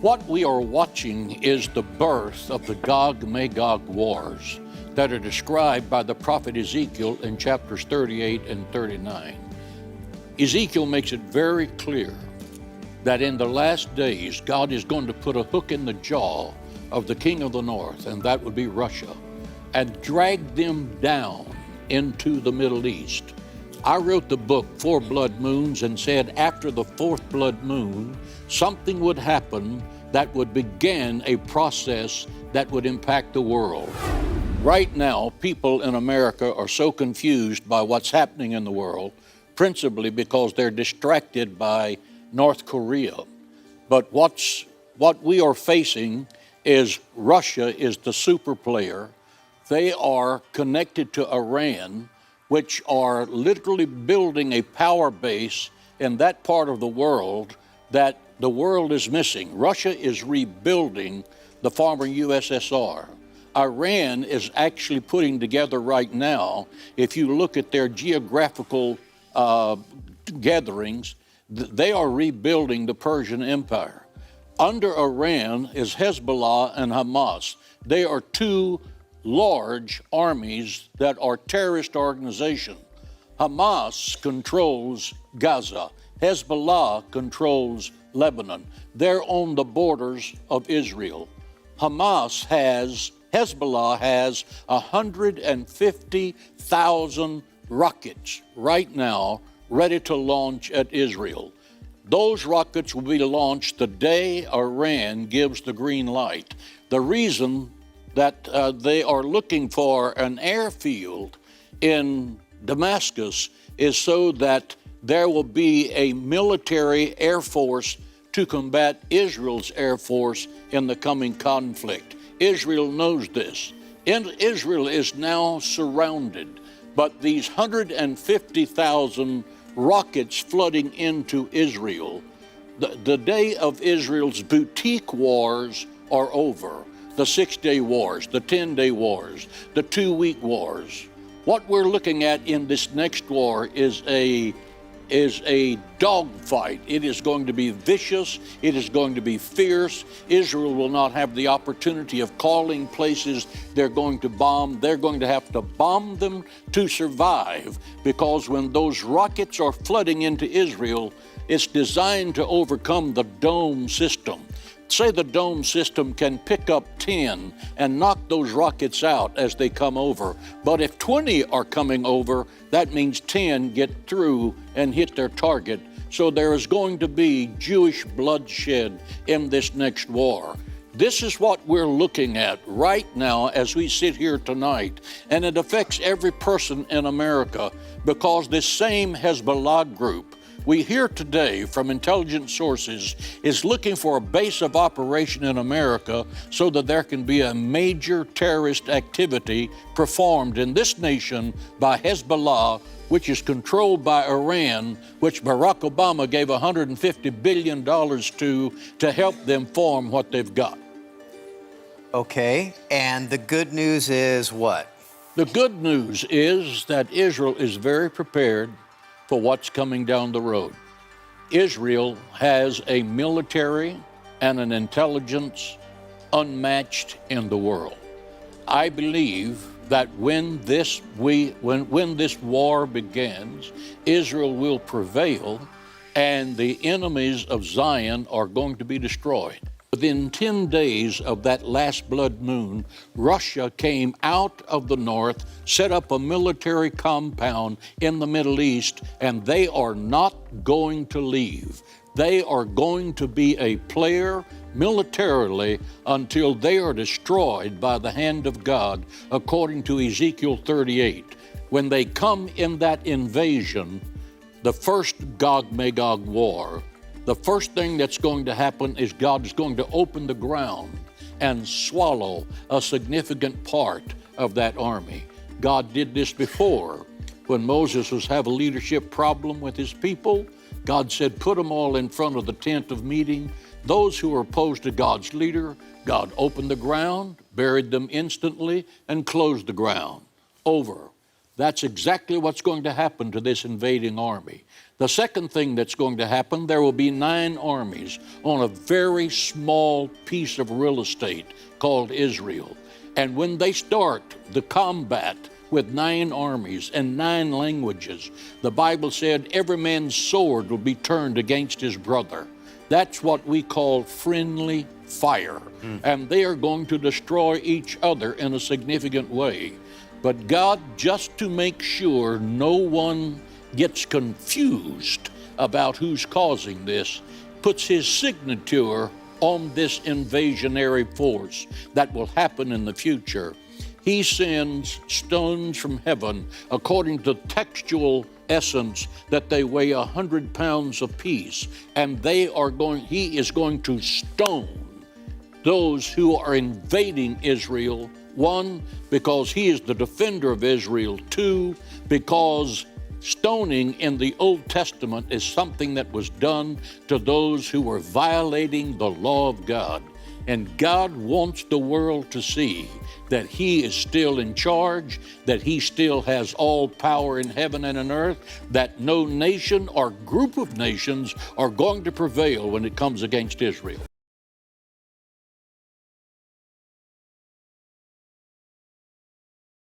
What we are watching is the birth of the Gog-Magog wars that are described by the prophet Ezekiel in chapters 38 and 39. Ezekiel makes it very clear that in the last days, God is going to put a hook in the jaw of the king of the north, and that would be Russia, and drag them down into the Middle East. I wrote the book, 4 Blood Moons, and said after the 4th blood moon, something would happen that would begin a process that would impact the world. Right now, people in America are so confused by what's happening in the world, principally because they're distracted by North Korea. But what we are facing is Russia is the super player. They are connected to Iran, which are literally building a power base in that part of the world that the world is missing. Russia is rebuilding the former USSR. Iran is actually putting together right now, if you look at their geographical gatherings, they are rebuilding the Persian Empire. Under Iran is Hezbollah and Hamas. They are 2 large armies that are terrorist organizations. Hamas controls Gaza. Hezbollah controls Lebanon. They're on the borders of Israel. Hezbollah has 150,000 rockets right now ready to launch at Israel. Those rockets will be launched the day Iran gives the green light. The reason that they are looking for an airfield in Damascus is so that there will be a military air force to combat Israel's air force in the coming conflict. Israel knows this. Israel is now surrounded, but these 150,000 rockets flooding into Israel, the day of Israel's boutique wars are over. The 6-day wars, the 10-day wars, the 2-week wars. What we're looking at in this next war is a dogfight. It is going to be vicious. It is going to be fierce. Israel will not have the opportunity of calling places they're going to bomb. They're going to have to bomb them to survive, because when those rockets are flooding into Israel, it's designed to overcome the dome system. Say the dome system can pick up 10 and knock those rockets out as they come over. But if 20 are coming over, that means 10 get through and hit their target. So there is going to be Jewish bloodshed in this next war. This is what we're looking at right now as we sit here tonight. And it affects every person in America, because this same Hezbollah group we hear today from intelligence sources is looking for a base of operation in America so that there can be a major terrorist activity performed in this nation by Hezbollah, which is controlled by Iran, which Barack Obama gave $150 billion to help them form what they've got. Okay, and the good news is what? The good news is that Israel is very prepared for what's coming down the road. Israel has a military and an intelligence unmatched in the world. I believe that when this war begins, Israel will prevail and the enemies of Zion are going to be destroyed. Within 10 days of that last blood moon, Russia came out of the north, set up a military compound in the Middle East, and they are not going to leave. They are going to be a player militarily until they are destroyed by the hand of God, according to Ezekiel 38. When they come in that invasion, the first Gog-Magog war, the first thing that's going to happen is God is going to open the ground and swallow a significant part of that army. God did this before. When Moses was having a leadership problem with his people, God said, put them all in front of the tent of meeting. Those who were opposed to God's leader, God opened the ground, buried them instantly, and closed the ground. Over. That's exactly what's going to happen to this invading army. The second thing that's going to happen, there will be 9 armies on a very small piece of real estate called Israel. And when they start the combat with 9 armies and 9 languages, the Bible said every man's sword will be turned against his brother. That's what we call friendly fire. And they are going to destroy each other in a significant way. But God, just to make sure no one gets confused about who's causing this, puts his signature on this invasionary force that will happen in the future. He sends stones from heaven according to textual essence that they weigh 100 pounds apiece, and he is going to stone those who are invading Israel. 1, because he is the defender of Israel. 2, because stoning in the Old Testament is something that was done to those who were violating the law of God. And God wants the world to see that he is still in charge, that he still has all power in heaven and on earth, that no nation or group of nations are going to prevail when it comes against Israel.